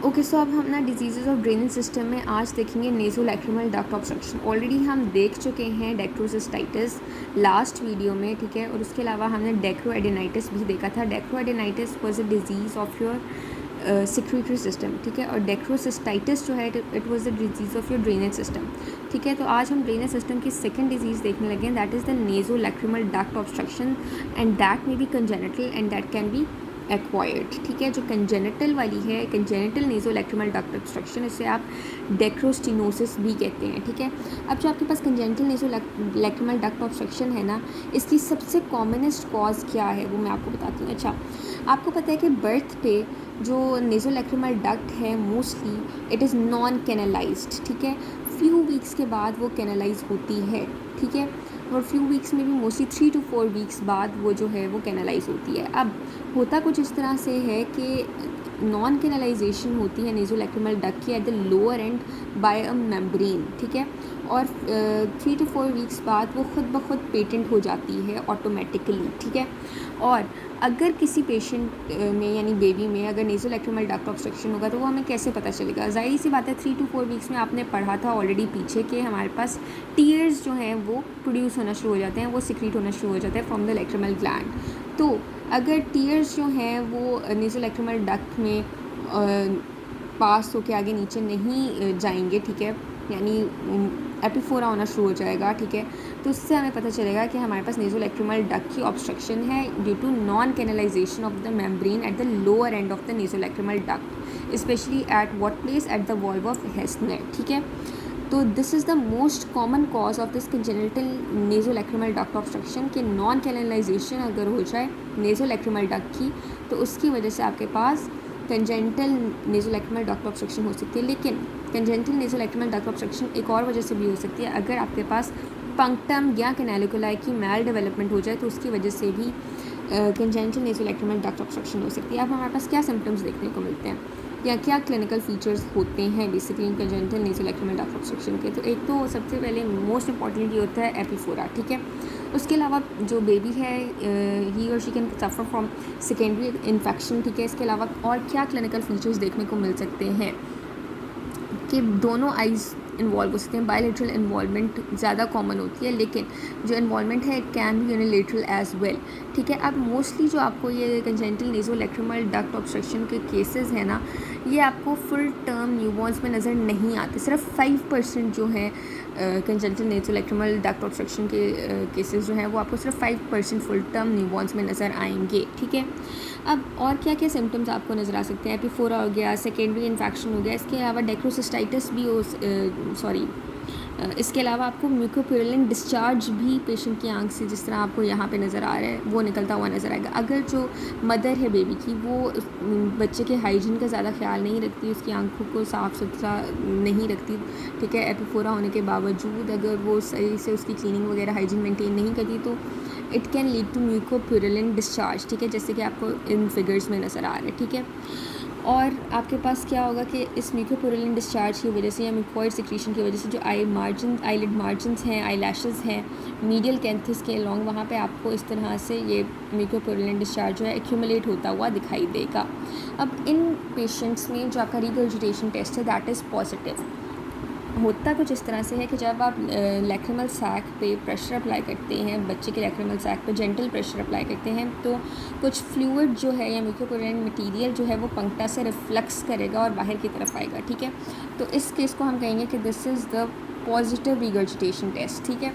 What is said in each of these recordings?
Okay, सो अब हम ना डिजीज़ ऑफ ड्रेनेज सिस्टम में आज देखेंगे नेज़ोलैक्रिमल डक्ट ऑब्स्ट्रक्शन। ऑलरेडी हम देख चुके हैं डेक्ट्रोसिस्टाइटिस लास्ट वीडियो में, ठीक है। और उसके अलावा हमने डेक्रोएडेनाइटिस भी देखा था। Dacryoadenitis was a disease of your secretory system, ठीक है। और डेक्ट्रोसिस्टाइटिस जो है it was the disease of your drainage system, ठीक है। तो आज हम ड्रेनेज सिस्टम की सेकेंड डिजीज़ देखने लगे हैं, that is the nasolacrimal duct obstruction and that may be congenital and that can be acquired, ठीक है। जो कंजेनिटल वाली है, कंजेनिटल नेज़ोलैक्रिमल डक्ट ऑब्स्ट्रक्शन, इसे आप डेक्रोस्टिनोसिस भी कहते हैं, ठीक है। अब जो आपके पास कंजेनिटल नेज़ोलैक्रिमल डक्ट ऑब्स्ट्रक्शन है ना, इसकी सबसे कॉमनेस्ट कॉज क्या है वो मैं आपको बताती हूँ। अच्छा, आपको पता है कि बर्थ पे जो नेज़ोलैक्रिमल डक्ट है मोस्टली इट इज़ नॉन कैनलाइज्ड, ठीक है। फ्यू वीक्स के बाद वो कैनलाइज होती है, ठीक है। और फ्यू वीक्स में भी मोस्टली 3 to 4 वीक्स बाद वो जो है वो कैनलाइज होती है। अब होता कुछ इस तरह से है कि नॉन कैनलाइजेशन होती है नेज़ोलैक्रिमल डक्ट की at the lower end by a membrane, ठीक है। और 3 to 4 वीक्स बाद वो खुद ब खुद पेटेंट हो जाती है ऑटोमेटिकली, ठीक है। और अगर किसी पेशेंट में यानी बेबी में अगर नेज़ोलैक्रिमल डक्ट ऑब्स्ट्रक्शन होगा तो वो हमें कैसे पता चलेगा? ज़ाहिर सी बात है, 3 to 4 वीक्स में आपने पढ़ा था ऑलरेडी पीछे कि हमारे पास टीयर्स जो हैं वो प्रोड्यूस होना शुरू हो जाते हैं, वो सिक्रीट होना शुरू हो जाता है फ्रॉम द लैक्रिमल ग्लैंड। तो अगर टीयर्स जो हैं वो नेज़ोलैक्रिमल डक्ट में पास होकर आगे नीचे नहीं जाएंगे, ठीक है, यानी एपिफोरा होना शुरू हो जाएगा, ठीक है। तो उससे हमें पता चलेगा कि हमारे पास नेज़ोलैक्रिमल डक्ट की ऑब्स्ट्रक्शन है due to non canalization of the membrane at the lower end of the nasolacrimal duct, specially at what place? At the valve of Hasner, ठीक है। तो this is the most common cause of this congenital nasolacrimal duct obstruction कि non canalization अगर हो जाए नेज़ोलैक्रिमल duct की तो उसकी वजह से आपके पास कंजेनिटल नेज़ोलैक्रिमल डक्ट ऑब्स्ट्रक्शन हो सकती है। लेकिन कंजेनिटल नेज़ोलैक्रिमल डक्ट ऑब्स्ट्रक्शन एक और वजह से भी हो सकती है, अगर आपके पास पंक्टम या कैनालिकुलाई की मैल डेवलपमेंट हो जाए तो उसकी वजह से भी कंजेनिटल नेज़ोलैक्रिमल डक्ट ऑब्स्ट्रक्शन हो सकती है। अब हमारे पास क्या सिम्टम्स देखने को मिलते हैं या क्या क्लिनिकल फीचर्स होते हैं basically congenital nasolacrimal duct obstruction के? तो एक तो सबसे पहले मोस्ट इंपॉर्टेंट ये होता है एपिफोरा, ठीक है। उसके अलावा जो बेबी है ही और she can suffer from secondary infection, ठीक है। इसके अलावा और क्या क्लिनिकल फीचर्स देखने को मिल सकते हैं कि दोनों आइज़ इन्वॉल्व हो सकते हैं। बायलैटरल इन्वॉल्वमेंट ज़्यादा कॉमन होती है, लेकिन जो इन्वॉल्वमेंट है it can be unilateral as well, ठीक है। अब मोस्टली जो आपको ये कंजेनिटल नेज़ोलैक्रिमल डक्ट ऑब्स्ट्रक्शन के केसेस हैं ना, ये आपको फुल टर्म न्यूबॉर्न्स में नज़र नहीं आते। सिर्फ 5% जो है कंजेनिटल नेज़ोलैक्रिमल डक्ट ऑब्स्ट्रक्शन के केसेस जो हैं वो आपको सिर्फ 5% फुल टर्म न्यूबॉर्न्स में नज़र आएंगे, ठीक है। अब और क्या क्या सिम्टम्स आपको नज़र आ सकते हैं? एपिफोरा हो गया, सेकेंडरी इन्फेक्शन हो गया, इसके अलावा डेक्रोसिस्टाइटिस भी हो, इसके अलावा आपको म्यूकोप्यूरिलेंट डिस्चार्ज भी पेशेंट की आंख से जिस तरह आपको यहाँ पे नज़र आ रहा है वो निकलता हुआ नज़र आएगा। अगर जो मदर है बेबी की वो बच्चे के हाइजीन का ज़्यादा ख्याल नहीं रखती, उसकी आंखों को साफ़ सुथरा नहीं रखती, ठीक है, एपिफोरा होने के बावजूद अगर वो सही से उसकी क्लीनिंग वगैरह हाइजीन मेंटेन नहीं करती तो it can lead to mucopurulent discharge, ठीक है, जैसे कि आपको इन फिगर्स में नज़र आ रहा है, ठीक है। और आपके पास क्या होगा कि इस म्यूकोप्यूरिलेंट डिस्चार्ज की वजह से या म्यूकोइड सिक्रीशन की वजह से जो आईलिड मार्जिन्स हैं, आई लैशेज़ हैं, मीडियल कैंथस के अलॉन्ग, वहाँ पे आपको इस तरह से ये म्यूकोप्यूरिलेंट डिस्चार्ज जो है एक्यूमुलेट होता हुआ दिखाई देगा। अब इन पेशेंट्स में जो आपका रिगर्जिटेशन टेस्ट है दैट इज़ पॉजिटिव। होता कुछ इस तरह से है कि जब आप लैक्रिमल सैक पे प्रेशर अप्लाई करते हैं, बच्चे के लैक्रिमल सैक पे जेंटल प्रेशर अप्लाई करते हैं तो कुछ फ्लूइड जो है या म्यूकोप्यूरिलेंट मटेरियल जो है वो पंक्टा से रिफ्लक्स करेगा और बाहर की तरफ आएगा, ठीक है। तो इस केस को हम कहेंगे कि this is the positive regurgitation test, ठीक है।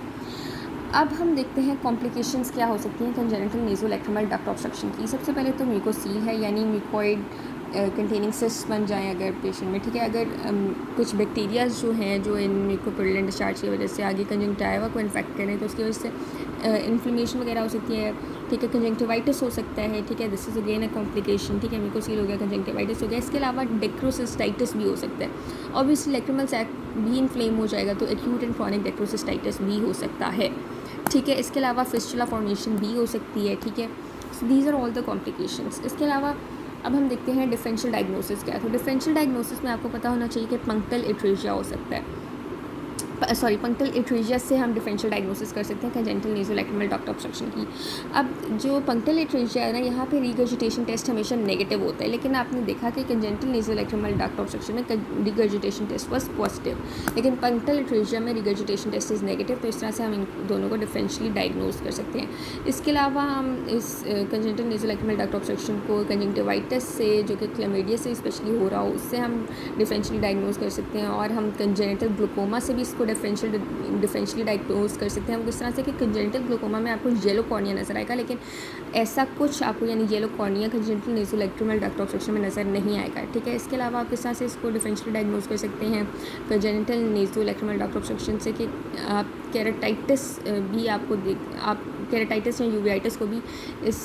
अब हम देखते हैं कॉम्प्लिकेशंस क्या हो सकती हैं कंजेनिटल नेज़ोलैक्रिमल डक्ट ऑब्स्ट्रक्शन की। सबसे पहले तो म्यूकोसील है, यानी म्यूकोइड कंटेनिंग सिस्ट बन जाएँ अगर पेशेंट में, ठीक है। अगर कुछ बैक्टीरियाज जो हैं जो इन म्यूकोप्यूरिलेंट डिस्चार्ज की वजह से आगे कंजंक्टिवा को इन्फेक्ट करें तो उसकी वजह से इन्फ्लेमेशन वगैरह हो सकती है, ठीक है। कंजंक्टिवाइटिस हो सकता है, ठीक है, this is again a complication, ठीक है। म्यूकोसील हो गया, कंजंक्टिवाइटिस हो गया, इसके अलावा डेक्रोसिस्टाइटिस भी हो सकता है। ऑब्वियसली लैक्रिमल सैक भी इन्फ्लेम हो जाएगा तो एक्यूट एंड क्रॉनिक डेक्रोसिस्टाइटिस भी हो सकता है, ठीक है। इसके अलावा फिस्टुला फॉर्मेशन भी हो सकती है, ठीक है। These are all the complications. इसके अलावा अब हम देखते हैं डिफरेंशियल डायग्नोसिस क्या है। तो डिफरेंशियल डायग्नोसिस में आपको पता होना चाहिए कि पंक्टल एट्रेजिया हो सकता है। सॉरी पंक्टल एट्रेजिया से हम डिफरेंशियल डायग्नोसिस कर सकते हैं कंजेंटल नेज़ोलैक्रिमल डक्ट ऑब्स्ट्रक्शन की। अब जो पंक्टल एट्रेजिया है ना, यहाँ पे रिगर्जिटेशन टेस्ट हमेशा नेगेटिव होता है, लेकिन आपने देखा कि कंजेंटल नेज़ोलैक्रिमल डक्ट ऑब्स्ट्रक्शन में रिगर्जिटेशन टेस्ट वाज पॉजिटिव, लेकिन पंक्टल एट्रेजिया में रिगर्जिटेशन टेस्ट इज़ नेगेटिव। तो इस तरह से हम इन दोनों को डिफरेंशियली डायग्नोज कर सकते हैं। इसके अलावा हम इस कंजेंटल नेज़ोलैक्रिमल डक्ट ऑब्स्ट्रक्शन को कंजंक्टिवाइटिस से, जो कि क्लैमिडिया से स्पेशली हो रहा हो, उससे हम डिफरेंशियली डायग्नोज कर सकते हैं। और हम कंजेनिटल ग्लूकोमा से भी इसको डिफरेंशियली डायग्नोज कर सकते हैं। हम किस तरह से कि कंजेनिटल ग्लूकोमा में आपको येलो कॉर्निया नज़र आएगा, लेकिन ऐसा कुछ आपको यानी yellow cornea congenital nasolacrimal duct obstruction में नज़र नहीं आएगा, ठीक है। इसके अलावा आप किस तरह से इसको डिफरेंशियली डायग्नोज कर सकते हैं कंजेनिटल नेज़ोलैक्रिमल डक्ट ऑब्स्ट्रक्शन से कि आप केराटाइटिस भी आप केराटाइटिस या यूवेइटिस को भी इस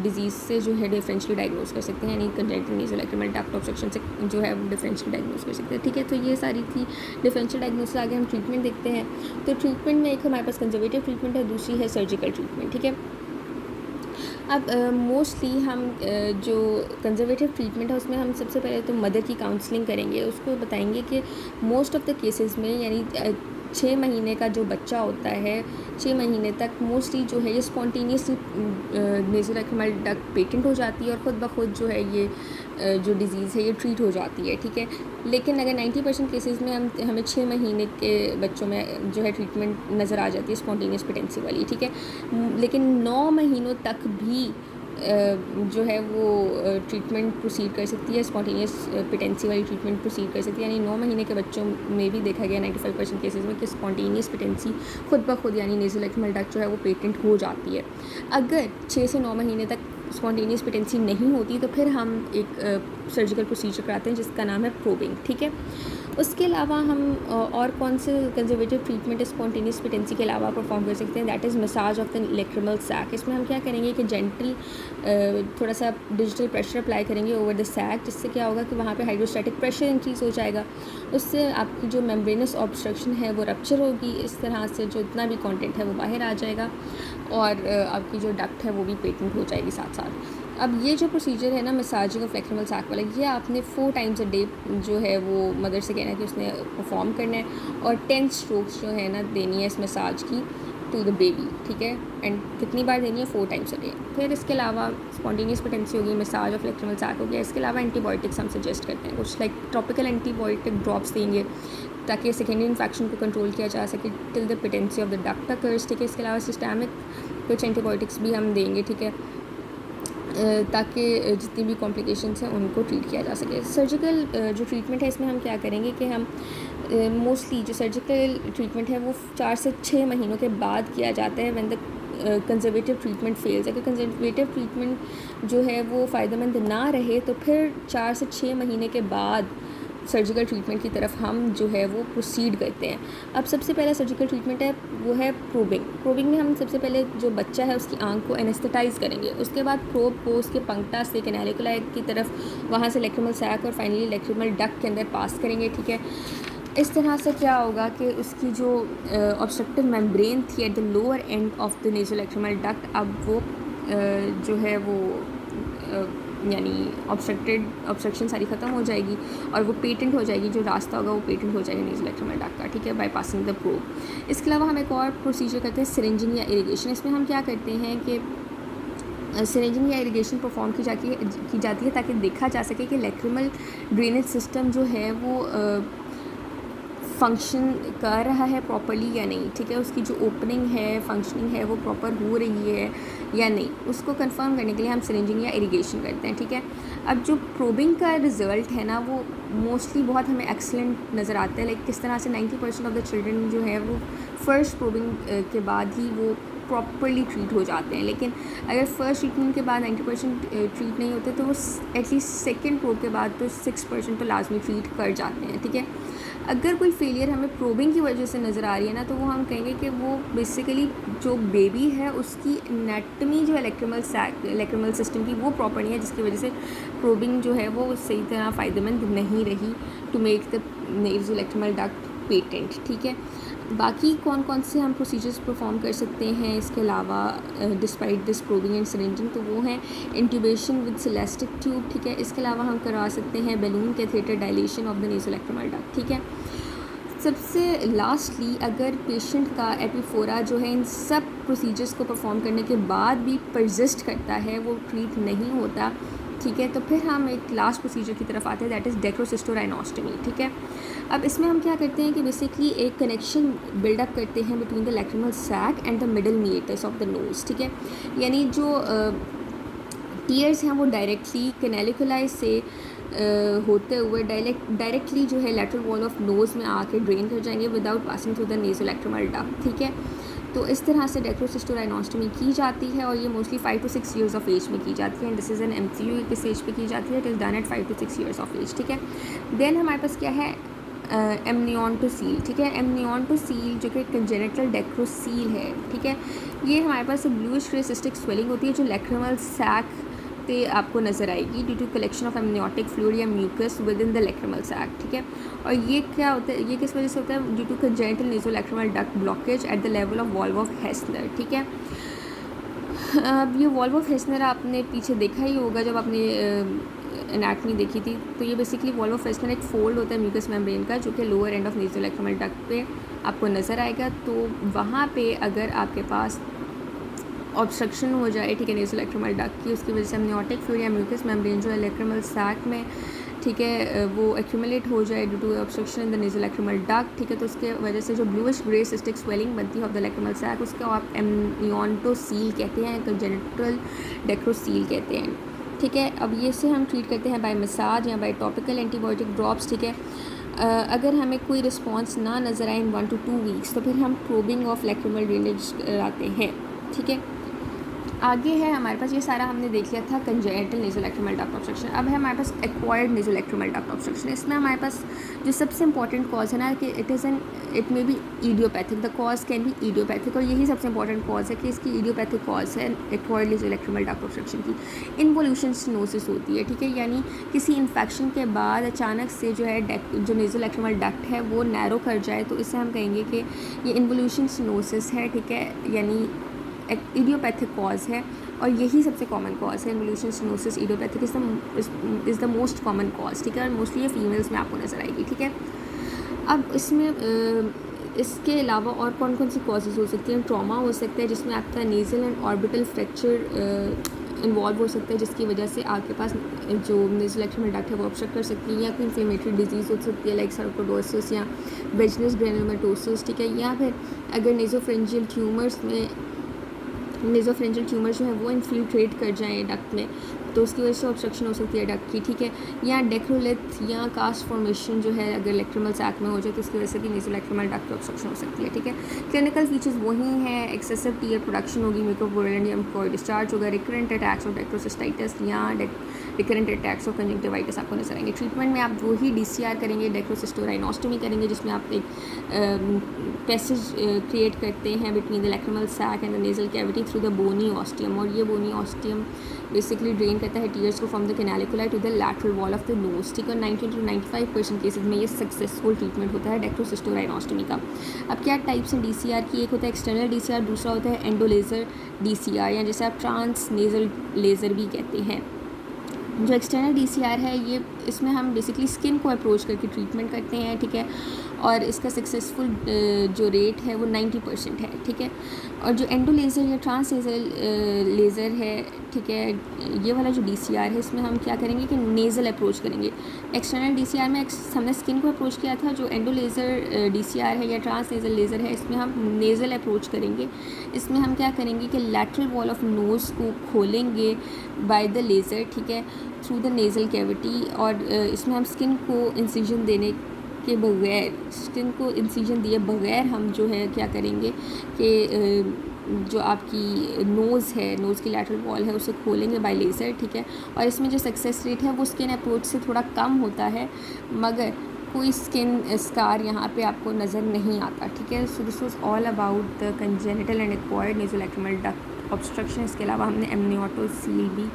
डिजीज़ से जो है डिफरेंशियली डायग्नोज कर सकते हैं, यानी कंजेनिटल नेज़ोलैक्रिमल डक्ट ऑब्स्ट्रक्शन से जो है वो डिफरेंशियली डायग्नोज कर सकते हैं, ठीक है। तो ये सारी थी डिफरेंशियल डायग्नोसिस। आगे हम ट्रीटमेंट देखते हैं। तो ट्रीटमेंट में एक हमारे पास कंजर्वेटिव ट्रीटमेंट है, दूसरी है सर्जिकल ट्रीटमेंट, ठीक है। अब मोस्टली हम जो कंजर्वेटिव ट्रीटमेंट है उसमें हम सबसे पहले तो मदर की काउंसलिंग करेंगे, उसको बताएंगे कि मोस्ट ऑफ़ द केसेस में यानी 6 महीने का जो बच्चा होता है 6 महीने तक मोस्टली जो है ये स्पॉन्टेनियसली नेज़ोलैक्रिमल डक्ट पेटेंट हो जाती है और ख़ुद ब खुद जो है ये जो डिज़ीज़ है ये ट्रीट हो जाती है, ठीक है। लेकिन अगर 90% केसेस में हमें 6 महीने के बच्चों में जो है ट्रीटमेंट नज़र आ जाती है स्पॉन्टेनियस पेटेंसी वाली, ठीक है। लेकिन 9 महीनों तक भी जो है वो ट्रीटमेंट प्रोसीड कर सकती है, स्पॉन्टेनियस पेटेंसी वाली ट्रीटमेंट प्रोसीड कर सकती है। यानी 9 महीने के बच्चों में भी देखा गया 95% केसेस में कि स्पॉन्टेनियस पेटेंसी खुद ब खुद यानी नेज़ोलैक्रिमल डक्ट जो है वो पेटेंट हो जाती है। अगर 6 से 9 महीने तक स्पॉन्टेनियस पेटेंसी नहीं होती तो फिर हम एक सर्जिकल प्रोसीजर कराते हैं जिसका नाम है प्रोबिंग, ठीक है। उसके अलावा हम और कौन से कंजर्वेटिव ट्रीटमेंट स्पॉन्टेनियस पेटेंसी के अलावा परफॉर्म कर सकते हैं, that is massage of the lacrimal sac. इसमें हम क्या करेंगे कि जेंटल थोड़ा सा डिजिटल प्रेशर अप्लाई करेंगे ओवर द सैक, जिससे क्या होगा कि वहाँ पे हाइड्रोस्टैटिक प्रेशर इंक्रीज़ हो जाएगा। उससे आपकी जो मेम्ब्रेनस ऑब्स्ट्रक्शन है वो रप्चर होगी, इस तरह से जो इतना भी कंटेंट है वो बाहर आ जाएगा और आपकी जो डक्ट है वो भी पेटेंट हो जाएगी साथ साथ। अब ये जो प्रोसीजर है ना मसाजिंग ऑफ लैक्रिमल सैक वाला, ये आपने 4 टाइम्स अ डे जो है वो मदर से कहना है कि उसने परफॉर्म करना है और 10 स्ट्रोक्स जो है ना देनी है इस मसाज की टू द बेबी, ठीक है। एंड कितनी बार देनी है 4 टाइम्स अ डे। फिर इसके अलावा स्पॉन्टेनियस पेटेंसी होगी, मसाज ऑफ लैक्रिमल सैक हो गया। इसके अलावा एंटीबायोटिक्स हम सजेस्ट करते हैं, कुछ लाइक टॉपिकल एंटीबायोटिक ड्रॉप्स देंगे ताकि सेकेंडरी इन्फेक्शन को कंट्रोल किया जा सके till the patency of the duct occurs, ठीक है। इसके अलावा सिस्टमिक कुछ एंटीबायोटिक्स भी हम देंगे, ठीक है, ताकि जितनी भी कॉम्प्लिकेशंस हैं उनको ट्रीट किया जा सके। सर्जिकल जो ट्रीटमेंट है इसमें हम क्या करेंगे कि हम मोस्टली जो सर्जिकल ट्रीटमेंट है वो 4 से 6 महीनों के बाद किया जाता है when the conservative treatment fails. अगर कंजर्वेटिव ट्रीटमेंट जो है वो फ़ायदेमंद ना रहे तो फिर 4 से 6 महीने के बाद सर्जिकल ट्रीटमेंट की तरफ हम जो है वो प्रोसीड करते हैं। अब सबसे पहला सर्जिकल ट्रीटमेंट है वो है प्रोबिंग। प्रोबिंग में हम सबसे पहले जो बच्चा है उसकी आंख को एनेस्थेटाइज करेंगे, उसके बाद प्रोब को उसके पंक्टा से कैनालिकुला की तरफ, वहाँ से लैक्रिमल सैक और फाइनली लैक्रिमल डक्ट के अंदर पास करेंगे, ठीक है। इस तरह से क्या होगा कि उसकी जो ऑब्स्ट्रक्टिव मेम्ब्रेन थी at the lower end of the nasolacrimal duct, अब वो जो है वो यानी ऑब्स्ट्रक्शन सारी ख़त्म हो जाएगी और वो पेटेंट हो जाएगी, जो रास्ता होगा वो पेटेंट हो जाएगा नेज़ोलैक्रिमल डक्ट का, ठीक है, बाय पासिंग द प्रोब। इसके अलावा हम एक और प्रोसीजर करते हैं सिरिंजिंग या इरिगेशन। इसमें हम क्या करते हैं कि सिरिंजिंग या इरिगेशन परफॉर्म की जाती है ताकि देखा जा सके कि लैक्रिमल ड्रेनेज सिस्टम जो है वो फंक्शन कर रहा है प्रॉपर्ली या नहीं, ठीक है। उसकी जो ओपनिंग है, फंक्शनिंग है, वो प्रॉपर हो रही है या नहीं, उसको कंफर्म करने के लिए हम सिरिंजिंग या इरिगेशन करते हैं, ठीक है। अब जो प्रोबिंग का रिज़ल्ट है ना वो मोस्टली बहुत हमें एक्सलेंट नज़र आता है। लाइक किस तरह से 90% ऑफ द चिल्ड्रन जो है वो फर्स्ट प्रोबिंग के बाद ही वो प्रॉपरली ट्रीट हो जाते हैं। लेकिन अगर फर्स्ट ट्रीटमेंट के बाद 90% ट्रीट नहीं होते तो वो एटलीस्ट सेकेंड प्रोब के बाद तो 6% तो लाजमी ट्रीट कर जाते हैं, ठीक है। अगर कोई फेलियर हमें प्रोबिंग की वजह से नज़र आ रही है ना तो वो हम कहेंगे कि वो बेसिकली जो बेबी है उसकी एनाटमी जो है लैक्रिमल सिस्टम की वो प्रॉपर नहीं है, जिसकी वजह से प्रोबिंग जो है वो सही तरह फ़ायदेमंद नहीं रही to make the nasolacrimal duct patent, ठीक है। बाकी कौन कौन से हम प्रोसीजर्स परफॉर्म कर सकते हैं इसके अलावा डिस्पाइट दिस प्रोबिंग एंड सिरिंजिंग, तो वो हैं इंट्यूबेशन विद सेलेस्टिक ट्यूब, ठीक है। इसके अलावा हम करवा सकते हैं balloon catheter dilation of the nasolacrimal duct, ठीक है। सबसे लास्टली अगर पेशेंट का एपिफोरा जो है इन सब प्रोसीजर्स को परफॉर्म करने के बाद भी परसिस्ट करता है, वो ट्रीट नहीं होता, ठीक है, तो फिर हम एक लास्ट प्रोसीजर की तरफ आते हैं, दैट इज़ डेक्रोसिस्टोराइनोस्टमी, ठीक है। अब इसमें हम क्या करते हैं कि बेसिकली एक कनेक्शन बिल्डअप करते हैं between the lacrimal sac and the middle meatus of the nose, ठीक है। यानी जो टीयर्स हैं वो डायरेक्टली कैनालिकुलाई से होते हुए डायरेक्टली जो है लैटरल वॉल ऑफ नोज़ में आके ड्रेन कर जाएंगे without passing through the nasolacrimal duct, ठीक है। तो इस तरह से डेक्रोसिस्टोराइनोस्टमी की जाती है और ये mostly 5 to 6 years of age में की जाती है। And this is an MCU, किस एज पे की जाती है, it is done at 5 to 6 years of age, ठीक है। देन हमारे पास क्या है, एमनियोंटोसील, ठीक है। एमनियोंटोसील जो कि कंजेनिटल डेक्रोसील है, ठीक है। ये हमारे पास ब्लूइश ग्रे सिस्टिक स्वेलिंग होती है जो लैक्रिमल सैक पे आपको नज़र आएगी due to collection of amniotic fluid या mucus within the lacrimal sac, ठीक है। और ये क्या होता है, ये किस वजह से होता है, due to congenital nasolacrimal duct blockage at the level of valve of Hasner, ठीक है। अब ये वॉल्व ऑफ हेस्नर आपने पीछे देखा ही होगा जब आपने एनाटमी देखी थी, तो ये बेसिकली वॉल्व ऑफ हेस्नर एक फोल्ड होता है म्यूकस मेम्ब्रेन का जो कि लोअर एंड ऑफ नेज़ोलैक्रिमल डक्ट पे आपको नज़र आएगा। तो वहाँ पे अगर आपके पास ऑब्स्ट्रक्शन हो जाए, ठीक है, नेज़ोलैक्रिमल डक्ट की, उसकी वजह से एमनियोटिक फ्लूइड या म्यूकस मेम्ब्रेन जो है लैक्रिमल सैक में, ठीक है, वो एक्यूमुलेट हो जाए due to obstruction in the nasolacrimal duct, ठीक है, तो उसके वजह से जो ब्लूइश ग्रे सिस्टिक स्वेलिंग बनती है ऑफ द लैक्रिमल सैक, उसको आप एमनियोंटोसील कहते हैं, कंजेनिटल डेक्रोसील कहते हैं, ठीक है। अब ये से हम ट्रीट करते हैं बाय मसाज या बाय टॉपिकल एंटीबायोटिक ड्रॉप्स, ठीक है। अगर हमें कोई रिस्पॉन्स ना नज़र आए इन 1 to 2 वीक्स तो फिर हम प्रोबिंग ऑफ लैक्रिमल ड्रेनेज कराते हैं, ठीक है। आगे है हमारे पास, ये सारा हमने देख लिया था कंजेनिटल नेज़ोलैक्रिमल डक्ट ऑब्स्ट्रक्शन। अब है हमारे पास एक्वायर्ड नेज़ोलैक्रिमल डक्ट ऑब्स्ट्रक्शन। इसमें हमारे पास जो सबसे इंपॉर्टेंट कॉज है ना कि it may be idiopathic, the cause can be idiopathic, और यही सबसे इंपॉर्टेंट कॉज है कि इसकी इडियोपैथिक कॉज है एक्वायर्ड नेज़ोलैक्रिमल डक्ट ऑब्स्ट्रक्शन की इन्वोल्यूशन स्टेनोसिस होती है, ठीक है। यानी किसी इन्फेक्शन के बाद अचानक से जो है जो नेज़ोलैक्रिमल डक्ट है वो नैरो कर जाए, तो इससे हम कहेंगे कि ये इन्वोल्यूशन स्टेनोसिस है, ठीक है, यानी इडियोपैथिक कॉज है और यही सबसे कॉमन कॉज है। Involution stenosis idiopathic is the most common cause, ठीक है, और मोस्टली ये फीमेल्स में आपको नज़र आएगी, ठीक है। अब इसमें इसके अलावा और कौन कौन सी कॉजेज़ हो सकती हैं, ट्रॉमा हो सकता है जिसमें आपका nasal and orbital fracture involve हो सकता है जिसकी वजह से आपके पास जो नेज़ोलैक्रिमल डक्ट है वो ऑब्स्ट्रक्ट कर सकती है, या कोई इन्फ्लेमेटरी डिजीज़ हो सकती है लाइक सार्कोइडोसिस या वेजिनस ग्रेनुलोमेटोसिस, ठीक है, या फिर अगर नेज़ोफ्रेंजियल ट्यूमर जो है वो इन्फिल्ट्रेट कर जाएँ डक्ट में तो उसकी वजह से ऑब्स्ट्रक्शन हो सकती है डक्ट की, ठीक है, या डेक्रोलिथ या कास्ट फॉर्मेशन जो है अगर लैक्रिमल सैक में हो जाए तो उसकी वजह से भी नेज़ोलैक्रिमल डक्ट की ऑब्स्ट्रक्शन हो सकती है, ठीक है। क्लिनिकल फीचर्स वही हैं, एक्सेसिव टीयर प्रोडक्शन होगी, म्यूकोपोरियम कोई डिस्चार्ज होगा, रिकरेंट अटैक्स ऑफ डेक्रोसिस्टाइटिस या रिकरेंट अटैक्स ऑफ कंजक्टिवाइटिस आपको नजर आएंगे। ट्रीटमेंट में आप वही DCR करेंगे, डेक्रोसिस्टोराइनोस्टमी करेंगे, जिसमें आप एक पैसेज क्रिएट करते हैं between the lacrimal sac and the nasal cavity through the bony ostium, और ये बोनी ऑस्टियम बेसिकली ड्रेन करता है टीयर्स को from the canaliculi to the lateral wall of the nose, ठीक है। 90 to 95% केसेज में ये सक्सेसफुल ट्रीटमेंट होता है डेक्रोसिस्टोराइनोस्टमी का। अब क्या टाइप्स हैं DCR की, एक होता है एक्सटर्नल DCR, दूसरा होता है एंडोलेजर DCR या जैसे आप ट्रांस नेजल लेज़र भी कहते हैं। जो एक्सटर्नल DCR है ये इसमें हम बेसिकली स्किन को अप्रोच करके ट्रीटमेंट करते हैं, ठीक है, और इसका सक्सेसफुल जो रेट है वो 90% है, ठीक है। और जो एंडो लेज़र या ट्रांस लेज़र है, ठीक है, ये वाला जो DCR है इसमें हम क्या करेंगे कि नेज़ल अप्रोच करेंगे। एक्सटर्नल DCR में हमने स्किन को अप्रोच किया था, जो एंडो लेज़र DCR है या ट्रांस नेज़ल लेज़र है इसमें हम नेज़ल अप्रोच करेंगे। इसमें हम क्या करेंगे कि लैटरल वॉल ऑफ नोज़ को खोलेंगे बाय द लेज़र, ठीक है, थ्रू द नेज़ल कैविटी, और इसमें हम स्किन को इंसिजन देने के बगैर, स्किन को इंसिजन दिए बगैर हम जो है क्या करेंगे कि जो आपकी नोज़ है, नोज़ की लैटरल वॉल है उसे खोलेंगे बाय लेज़र, ठीक है। और इसमें जो सक्सेस रेट है वो स्किन अप्रोच से थोड़ा कम होता है, मगर कोई स्किन स्कार यहाँ पे आपको नज़र नहीं आता, ठीक है। So this was all about the congenital and acquired nasolacrimal duct obstruction. इसके अलावा हमने एमनियोटोसील भी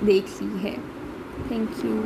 देख ली है। Thank you.